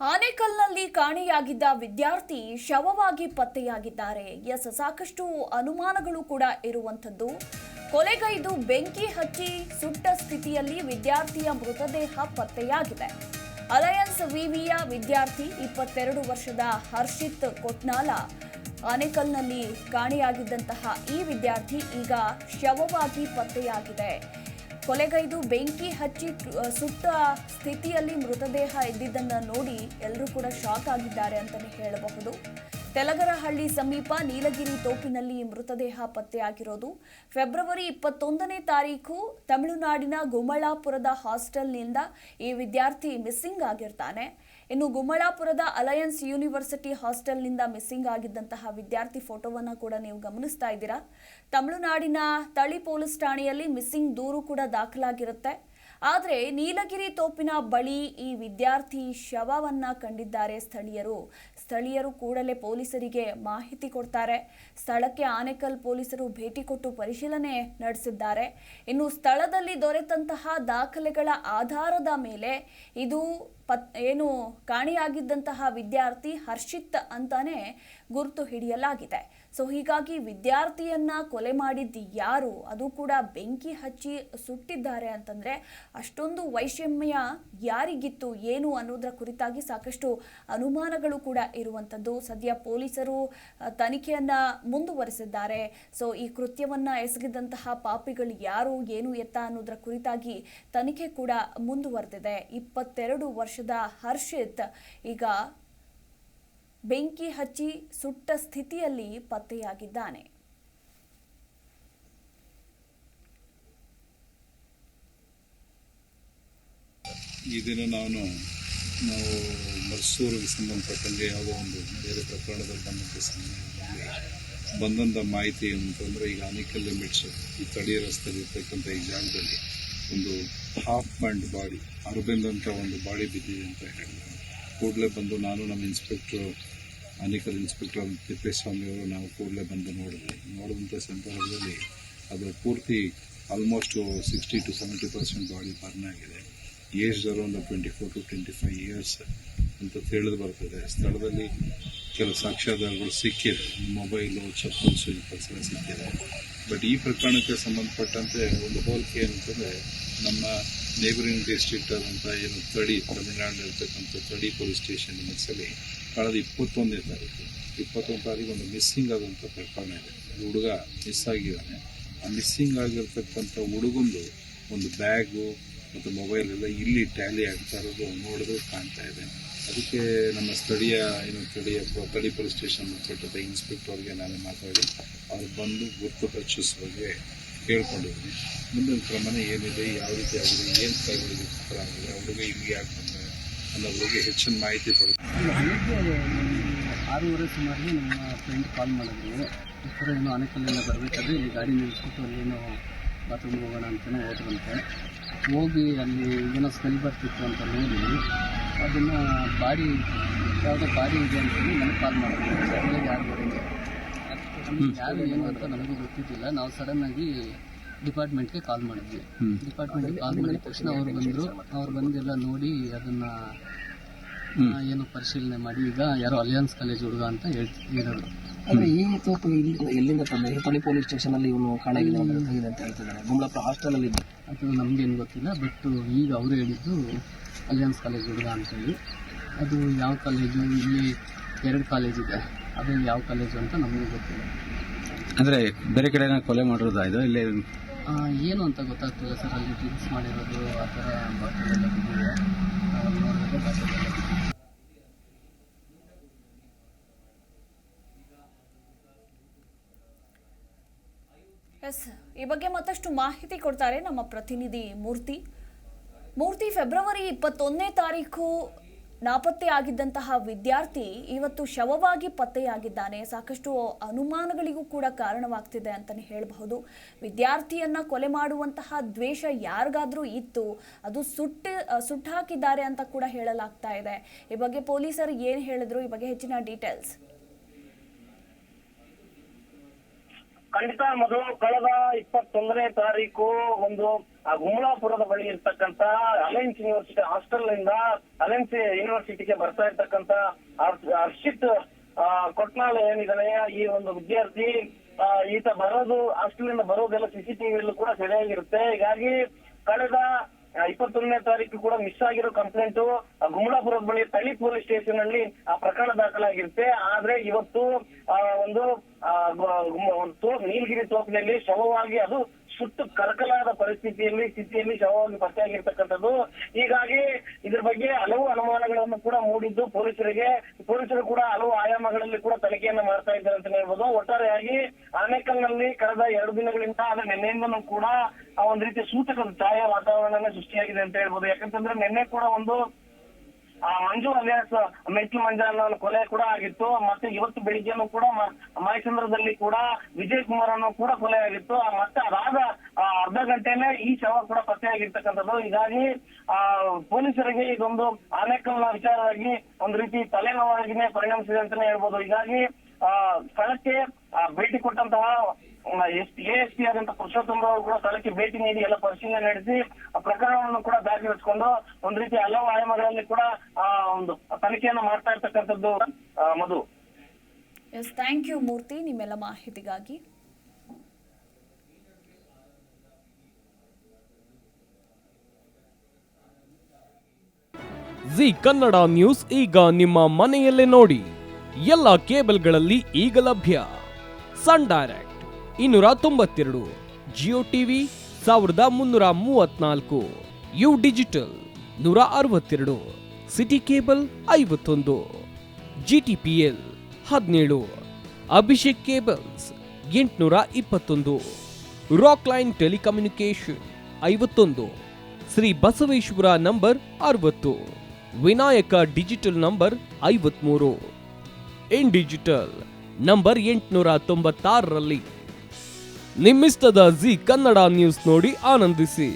ಆನೇಕಲ್ನಲ್ಲಿ ಕಾಣೆಯಾಗಿದ್ದ ವಿದ್ಯಾರ್ಥಿ ಶವವಾಗಿ ಪತ್ತೆಯಾಗಿದ್ದಾರೆ. ಸಾಕಷ್ಟು ಅನುಮಾನಗಳು ಕೂಡ ಇರುವಂತದ್ದು. ಕೊಲೆಗೈದು ಬೆಂಕಿ ಹಚ್ಚಿ ಸುಟ್ಟ ಸ್ಥಿತಿಯಲ್ಲಿ ವಿದ್ಯಾರ್ಥಿಯ ಮೃತದೇಹ ಪತ್ತೆಯಾಗಿದೆ. ಅಲಯನ್ಸ್ ವಿವಿಯ ವಿದ್ಯಾರ್ಥಿ 22 ವರ್ಷದ ಹರ್ಷಿತ್ ಕೊಟ್ನಾಲ ಆನೇಕಲ್ನಲ್ಲಿ ಕಾಣೆಯಾಗಿದ್ದಂತಹ ಈ ವಿದ್ಯಾರ್ಥಿ ಈಗ ಶವವಾಗಿ ಪತ್ತೆಯಾಗಿದೆ. ಕೊಲೆಗೈದು ಬೆಂಕಿ ಹಚ್ಚಿ ಸುಟ್ಟ ಸ್ಥಿತಿಯಲ್ಲಿ ಮೃತದೇಹ ಇದ್ದಿದ್ದನ್ನು ನೋಡಿ ಎಲ್ಲರೂ ಕೂಡ ಶಾಕ್ ಆಗಿದ್ದಾರೆ ಅಂತಾನೆ ಹೇಳಬಹುದು. ತೆಲಗರಹಳ್ಳಿ ಸಮೀಪ ನೀಲಗಿರಿ ತೋಪಿನಲ್ಲಿ ಮೃತದೇಹ ಪತ್ತೆಯಾಗಿರೋದು. ಫೆಬ್ರವರಿ 21ನೇ ತಾರೀಕು ತಮಿಳುನಾಡಿನ ಗುಮ್ಮಳಾಪುರದ ಹಾಸ್ಟೆಲ್ನಿಂದ ಈ ವಿದ್ಯಾರ್ಥಿ ಮಿಸ್ಸಿಂಗ್ ಆಗಿರ್ತಾನೆ. ಇನ್ನು ಗುಮ್ಮಳಾಪುರದ ಅಲಯನ್ಸ್ ಯೂನಿವರ್ಸಿಟಿ ಹಾಸ್ಟೆಲ್ನಿಂದ ಮಿಸ್ಸಿಂಗ್ ಆಗಿದ್ದಂತಹ ವಿದ್ಯಾರ್ಥಿ ಫೋಟೋವನ್ನು ಕೂಡ ನೀವು ಗಮನಿಸ್ತಾ ಇದ್ದೀರಾ. ತಮಿಳುನಾಡಿನ ತಳಿ ಪೊಲೀಸ್ ಠಾಣೆಯಲ್ಲಿ ಮಿಸ್ಸಿಂಗ್ ದೂರು ಕೂಡ ದಾಖಲಾಗಿರುತ್ತೆ. ಆದರೆ ನೀಲಗಿರಿ ತೋಪಿನ ಬಳಿ ಈ ವಿದ್ಯಾರ್ಥಿ ಶವವನ್ನ ಕಂಡಿದ್ದಾರೆ ಸ್ಥಳೀಯರು ಕೂಡಲೇ ಪೊಲೀಸರಿಗೆ ಮಾಹಿತಿ ಕೊಡ್ತಾರೆ. ಸ್ಥಳಕ್ಕೆ ಆನೇಕಲ್ ಪೊಲೀಸರು ಭೇಟಿ ಕೊಟ್ಟು ಪರಿಶೀಲನೆ ನಡೆಸಿದ್ದಾರೆ. ಇನ್ನು ಸ್ಥಳದಲ್ಲಿ ದೊರೆತಂತಹ ದಾಖಲೆಗಳ ಆಧಾರದ ಮೇಲೆ ಇದು ಏನು ಕಾಣೆಯಾಗಿದ್ದಂತಹ ವಿದ್ಯಾರ್ಥಿ ಹರ್ಷಿತ್ ಅಂತಾನೆ ಗುರುತು ಹಿಡಿಯಲಾಗಿದೆ. ಸೊ ಹೀಗಾಗಿ ವಿದ್ಯಾರ್ಥಿಯನ್ನ ಕೊಲೆ ಮಾಡಿದ್ದು ಯಾರು, ಅದು ಕೂಡ ಬೆಂಕಿ ಹಚ್ಚಿ ಸುಟ್ಟಿದ್ದಾರೆ ಅಂತಂದ್ರೆ ಅಷ್ಟೊಂದು ವೈಷಮ್ಯ ಯಾರಿಗಿತ್ತು ಏನು ಅನ್ನೋದರ ಕುರಿತಾಗಿ ಸಾಕಷ್ಟು ಅನುಮಾನಗಳು ಕೂಡ ಇರುವಂಥದ್ದು. ಸದ್ಯ ಪೊಲೀಸರು ತನಿಖೆಯನ್ನ ಮುಂದುವರೆಸಿದ್ದಾರೆ. ಸೊ ಈ ಕೃತ್ಯವನ್ನ ಎಸಗಿದಂತಹ ಪಾಪಿಗಳು ಯಾರು ಏನು ಎತ್ತ ಅನ್ನೋದರ ಕುರಿತಾಗಿ ತನಿಖೆ ಕೂಡ ಮುಂದುವರೆದಿದೆ. 22 ವರ್ಷದ ಹರ್ಷಿತ್ ಈಗ ಬೆಂಕಿ ಹಚ್ಚಿ ಸುಟ್ಟ ಸ್ಥಿತಿಯಲ್ಲಿ ಪತ್ತೆಯಾಗಿದ್ದಾನೆ. ಈ ದಿನ ನಾವು ಮರ್ಸೂರಿಗೆ ಸಂಬಂಧಪಟ್ಟಂಗೆ ಯಾವುದೋ ಒಂದು ಬೇರೆ ಪ್ರಕರಣದಲ್ಲಿ ಬಂದಂಥ ಸಂದರ್ಭದಲ್ಲಿ ಬಂದಂಥ ಮಾಹಿತಿ ಏನಂತಂದರೆ, ಈಗ ಆನೇಕಲ್ ಲಿಮಿಟ್ಸ್ ಈ ತಳಿ ರಸ್ತೆಯಲ್ಲಿ ಇರ್ತಕ್ಕಂಥ ಈ ಜಾಗದಲ್ಲಿ ಒಂದು ಹಾಫ್ ಬ್ಯಾಂಡ್ ಬಾಡಿ ಅರಬಿಂದ್ ಅಂತ ಒಂದು ಬಾಡಿ ಬಿದ್ದಿದೆ ಅಂತ ಹೇಳಿದ್ರು. ಕೂಡಲೇ ಬಂದು ನಾನು ನಮ್ಮ ಇನ್ಸ್ಪೆಕ್ಟ್ರು ಆನೇಕಲ್ ಇನ್ಸ್ಪೆಕ್ಟರ್ ತಿಪ್ಪೇಸ್ವಾಮಿ ಅವರು ನಾವು ಕೂಡಲೇ ಬಂದು ನೋಡಿದಂಥ ಸಂದರ್ಭದಲ್ಲಿ ಅದು ಪೂರ್ತಿ ಆಲ್ಮೋಸ್ಟ್ 60 to 70% ಬಾಡಿ ಬರ್ನ್ ಆಗಿದೆ. ಏಜ್ ಅರೌಂಡ್ 24 to 25 ಇಯರ್ಸ್ ಅಂತ ತಿಳಿದು ಬರ್ತದೆ. ಸ್ಥಳದಲ್ಲಿ ಕೆಲವು ಸಾಕ್ಷ್ಯಾಧಾರಗಳು ಸಿಕ್ಕಿದೆ, ಮೊಬೈಲು, ಚಪ್ಪಲ್ಸು ಈ ಕೆಲಸ ಸಿಕ್ಕಿದೆ. ಬಟ್ ಈ ಪ್ರಕರಣಕ್ಕೆ ಸಂಬಂಧಪಟ್ಟಂತೆ ಒಂದು ಹೋಲಿಕೆ ಏನಂತಂದರೆ, ನಮ್ಮ ನೇಬರಿಂಗ್ ಡಿಸ್ಟ್ರಿಕ್ಟ್ ಆದಂಥ ಏನು ತಮಿಳುನಾಡಿನಲ್ಲಿರ್ತಕ್ಕಂಥ ತಳಿ ಪೊಲೀಸ್ ಸ್ಟೇಷನ್ ಮಿಕ್ಸಲ್ಲಿ ಕಳೆದ 21ನೇ ತಾರೀಕು ಒಂದು ಮಿಸ್ಸಿಂಗ್ ಆದಂಥ ಪ್ರಕರಣ ಇದೆ. ಹುಡುಗ ಮಿಸ್ ಆಗಿದ್ದಾನೆ. ಆ ಮಿಸ್ಸಿಂಗ್ ಆಗಿರ್ತಕ್ಕಂಥ ಹುಡುಗಂದು ಒಂದು ಬ್ಯಾಗು ಮತ್ತು ಮೊಬೈಲ್ ಎಲ್ಲ ಇಲ್ಲಿ ಟ್ಯಾಲಿ ಆಗ್ತಾ ಇರೋದು ನೋಡಿದ್ರೆ ಕಾಣ್ತಾ ಇದೆ. ಅದಕ್ಕೆ ನಮ್ಮ ತಳಿ ಪೊಲೀಸ್ ಸ್ಟೇಷನ್ ಕೊಟ್ಟಂಥ ಇನ್ಸ್ಪೆಕ್ಟರ್ಗೆ ನಾನು ಮಾತಾಡಿ ಅವ್ರು ಬಂದು ಗುರುತು ರಚಿಸುವಾಗೆ ಕೇಳ್ಕೊಂಡಿದ್ದೀನಿ. ಮುಂದಿನ ಕ್ರಮನ ಏನಿದೆ, ಯಾವ ರೀತಿ ಆಗಿದೆ, ಏನು ಕೈಗಳಿಗೆ ಉತ್ತರ ಆಗಿದೆ, ಹುಡುಗ ಇಲ್ಲಿ ಯಾಕೆ ಬಂದರೆ ಅನ್ನೋದ್ರ ಬಗ್ಗೆ ಹೆಚ್ಚಿನ ಮಾಹಿತಿ ಪಡ್ತೀನಿ. 6:30 ಸುಮಾರು ನಮ್ಮ ಫ್ರೆಂಡ್ ಕಾಲ್ ಮಾಡಿದ್ರು. ಈ ಥರ ಏನೋ ಆನೇಕಲ್ಲಿಂದ ಬರಬೇಕಾದ್ರೆ ಇಲ್ಲಿ ಗಾಡಿ ನಿಲ್ಲಿಸ್ಬಿಟ್ಟು ಅಲ್ಲೇನೋ ಬಾತ್ರೂಮ್ಗೆ ಹೋಗೋಣ ಅಂತಲೇ ಹೋದ್ರಂತೆ. ಹೋಗಿ ಅಲ್ಲಿ ಏನೋ ಸ್ಮೆಲ್ ಬರ್ತಿತ್ತು ಅಂತ ನೋಡಿ ಅದನ್ನು ಯಾವುದೋ ಬಾಡಿ ಇದೆ ಅಂತೇಳಿ ನನಗೆ ಕಾಲ್ ಮಾಡಿದ್ರು. ಯಾರು ಏನು ಅಂತ ನಮಗೂ ಗೊತ್ತಿದ್ದಿಲ್ಲ. ನಾವು ಸಡನ್ನಾಗಿ ಡಿಪಾರ್ಟ್ಮೆಂಟ್ಗೆ ಕಾಲ್ ಮಾಡಿದ್ವಿ. ಡಿಪಾರ್ಟ್ಮೆಂಟ್ಗೆ ಕಾಲ್ ಮಾಡಿದ ತಕ್ಷಣ ಅವ್ರು ಬಂದೆಲ್ಲ ನೋಡಿ ಅದನ್ನು ಏನು ಪರಿಶೀಲನೆ ಮಾಡಿ ಈಗ ಯಾರೋ ಅಲಿಯನ್ಸ್ ಕಾಲೇಜ್ ಹುಡುಗ ಅಂತ ಹೇಳಿದ್ರು. ಆದರೆ ಈ ತೋಪು ಎಲ್ಲಿಂದ ತಂದೆ ತಳಿ ಪೊಲೀಸ್ ಸ್ಟೇಷನಲ್ಲಿ ಇವನು ಕಾಣಾಗಿದೆ ಅಂತ ಹೇಳ್ತಿದ್ದಾರೆ. ಗುಮ್ಮಳಾಪುರ ಹಾಸ್ಟೆಲಲ್ಲಿ ಅದು ನಮಗೇನು ಗೊತ್ತಿಲ್ಲ. ಬಟ್ ಈಗ ಅವರು ಹೇಳಿದ್ದು ಅಲಿಯನ್ಸ್ ಕಾಲೇಜ್ ಹುಡುಗ ಅಂತೇಳಿ. ಅದು ಯಾವ ಕಾಲೇಜು, ಇಲ್ಲಿ 2 ಕಾಲೇಜ್ ಇದೆ, ಅದು ಯಾವ ಕಾಲೇಜು ಅಂತ ನಮಗೂ ಗೊತ್ತಿಲ್ಲ. ಅಂದರೆ ಬೇರೆ ಕಡೆ ಕೊಲೆ ಮಾಡಿರೋದು ಇದು ಇಲ್ಲಿ ಏನು ಅಂತ ಗೊತ್ತಾಗ್ತಿಲ್ಲ ಸರ್. ಅಲ್ಲಿ ಡ್ರಿಂಕ್ಸ್ ಮಾಡಿರೋದು ಆ ಥರ ಬಾಟಲ್ ಎಲ್ಲ ಬಿದ್ದಿದೆ. ನೋಡಿದ್ರೆ ಬಾಟಲ್ ಎಲ್ಲ ಈ ಬಗ್ಗೆ ಮತ್ತಷ್ಟು ಮಾಹಿತಿ ಕೊಡ್ತಾರೆ ನಮ್ಮ ಪ್ರತಿನಿಧಿ ಮೂರ್ತಿ. ಫೆಬ್ರವರಿ 21ನೇ ತಾರೀಕು ನಾಪತ್ತೆ ಆಗಿದ್ದಂತಹ ವಿದ್ಯಾರ್ಥಿ ಇವತ್ತು ಶವವಾಗಿ ಪತ್ತೆಯಾಗಿದ್ದಾನೆ. ಸಾಕಷ್ಟು ಅನುಮಾನಗಳಿಗೂ ಕೂಡ ಕಾರಣವಾಗ್ತಿದೆ ಅಂತಾನೆ ಹೇಳಬಹುದು. ವಿದ್ಯಾರ್ಥಿಯನ್ನ ಕೊಲೆ ಮಾಡುವಂತಹ ದ್ವೇಷ ಯಾರಿಗಾದ್ರೂ ಇತ್ತು, ಅದು ಸುಟ್ಟಾಕಿದ್ದಾರೆ ಅಂತ ಕೂಡ ಹೇಳಲಾಗ್ತಾ ಇದೆ. ಈ ಬಗ್ಗೆ ಪೊಲೀಸರು ಏನು ಹೇಳಿದ್ರು, ಈ ಬಗ್ಗೆ ಹೆಚ್ಚಿನ ಡೀಟೇಲ್ಸ್. ಖಂಡಿತ ಮಧು, ಕಳೆದ 21ನೇ ತಾರೀಕು ಒಂದು ಗುಮ್ಲಾಪುರದ ಬಳಿ ಇರ್ತಕ್ಕಂತ ಅಲಯನ್ಸ್ ಯೂನಿವರ್ಸಿಟಿ ಹಾಸ್ಟೆಲ್ ನಿಂದ ಅಲಯನ್ಸ್ ಯೂನಿವರ್ಸಿಟಿಗೆ ಬರ್ತಾ ಇರ್ತಕ್ಕಂತ ಹರ್ಷಿತ್ ಕೊಟ್ನಾಳ್ ಏನಿದಾನೆ, ಈ ಒಂದು ವಿದ್ಯಾರ್ಥಿ ಈತ ಬರೋದು ಹಾಸ್ಟೆಲ್ ನಿಂದ ಬರೋದೆಲ್ಲ CCTV ಕೂಡ ಸೆರೆಯಾಗಿರುತ್ತೆ. ಹೀಗಾಗಿ ಕಳೆದ 21ನೇ ತಾರೀಕು ಕೂಡ ಮಿಸ್ ಆಗಿರೋ ಕಂಪ್ಲೇಂಟ್ ಗುಮ್ಲಾಪುರದ ಬಳಿ ತಳಿ ಪೊಲೀಸ್ ಸ್ಟೇಷನ್ ಅಲ್ಲಿ ಆ ಪ್ರಕರಣ ದಾಖಲಾಗಿರುತ್ತೆ. ಆದ್ರೆ ಇವತ್ತು ಒಂದು ನೀಲಗಿರಿ ತೋಪಿನಲ್ಲಿ ಶವವಾಗಿ ಅದು ಸುಟ್ಟು ಕರಕಲಾದ ಸ್ಥಿತಿಯಲ್ಲಿ ಶವವಾಗಿ ಪತ್ತೆಯಾಗಿರ್ತಕ್ಕಂಥದ್ದು. ಹೀಗಾಗಿ ಇದ್ರ ಬಗ್ಗೆ ಹಲವು ಅನುಮಾನಗಳನ್ನು ಕೂಡ ಮೂಡಿದ್ದು ಪೊಲೀಸರು ಕೂಡ ಹಲವು ಆಯಾಮಗಳಲ್ಲಿ ಕೂಡ ತನಿಖೆಯನ್ನ ಮಾಡ್ತಾ ಇದ್ದಾರೆ ಅಂತ ಹೇಳ್ಬೋದು. ಒಟ್ಟಾರೆಯಾಗಿ ಆನೇಕಲ್ನಲ್ಲಿ ಕಳೆದ 2 ದಿನಗಳಿಂದ ಅಂದ್ರೆ ನಿನ್ನೆಯಿಂದನೂ ಕೂಡ ಒಂದ್ ರೀತಿ ಸೂಚಕ ಛಾಯಾ ವಾತಾವರಣನೇ ಸೃಷ್ಟಿಯಾಗಿದೆ ಅಂತ ಹೇಳ್ಬೋದು. ಯಾಕಂತಂದ್ರೆ ನಿನ್ನೆ ಕೂಡ ಒಂದು ಮಂಜು ಅಲಿಯಾಸ್ ಮೆಟ್ಲು ಮಂಜ ಅನ್ನೋ ಕೊಲೆ ಕೂಡ ಆಗಿತ್ತು. ಮತ್ತೆ ಇವತ್ತು ಬೆಳಿಗ್ಗೆನೂ ಕೂಡ ಮೈಸಂದ್ರದಲ್ಲಿ ಕೂಡ ವಿಜಯ್ ಕುಮಾರ್ ಅನ್ನೋ ಕೂಡ ಕೊಲೆ ಆಗಿತ್ತು. ಮತ್ತೆ ಅದಾದ ಅರ್ಧ ಗಂಟೆನೇ ಈ ಶವ ಕೂಡ ಪತ್ತೆಯಾಗಿರ್ತಕ್ಕಂಥದ್ದು. ಹೀಗಾಗಿ ಪೊಲೀಸರಿಗೆ ಇದೊಂದು ಆನೇಕಲ್ನ ವಿಚಾರವಾಗಿ ಒಂದ್ ರೀತಿ ತಲೆನೋವಾಗಿನೇ ಪರಿಣಮಿಸಿದೆ ಅಂತಾನೆ ಹೇಳ್ಬೋದು. ಹೀಗಾಗಿ ಸ್ಥಳಕ್ಕೆ ಭೇಟಿ ಕೊಟ್ಟಂತಹ ASP ಆದಂತ ಪುರುಷೋತ್ತಮ ಅವರು ಕೂಡ ಸ್ಥಳಕ್ಕೆ ಭೇಟಿ ನೀಡಿ ಎಲ್ಲ ಪರಿಶೀಲನೆ ನಡೆಸಿ ಪ್ರಕರಣವನ್ನು ಕೂಡ ದಾಖಲಿಸಿಕೊಂಡು ಒಂದ್ ರೀತಿ ಹಲವು ಆಯಾಮಗಳಲ್ಲಿ ಕೂಡ ಒಂದು ತನಿಖೆಯನ್ನ ಮಾಡ್ತಾ ಇರ್ತಕ್ಕಂಥದ್ದು. ಮಧು. ಎಸ್, ಥ್ಯಾಂಕ್ ಯು ಮೂರ್ತಿ ನಿಮ್ಮೆಲ್ಲ ಮಾಹಿತಿಗಾಗಿ. ಜಿ ಕನ್ನಡ ನ್ಯೂಸ್ ಈಗ ನಿಮ್ಮ ಮನೆಯಲ್ಲೇ ನೋಡಿ. ಎಲ್ಲ ಕೇಬಲ್ಗಳಲ್ಲಿ ಈಗ ಲಭ್ಯ. Sun Direct 292, Jio TV 1334, U digital 162, city cable 51, GTPL 17, Abhishek cables 821, Rockline telecommunication 51, Shri Basaveshwara number 60, Vinayaka digital number 53, in digital number 896ರಲ್ಲಿ. ನಿಮ್ಮಿಷ್ಟದ ಜಿ ಕನ್ನಡ ನ್ಯೂಸ್ ನೋಡಿ ಆನಂದಿಸಿ.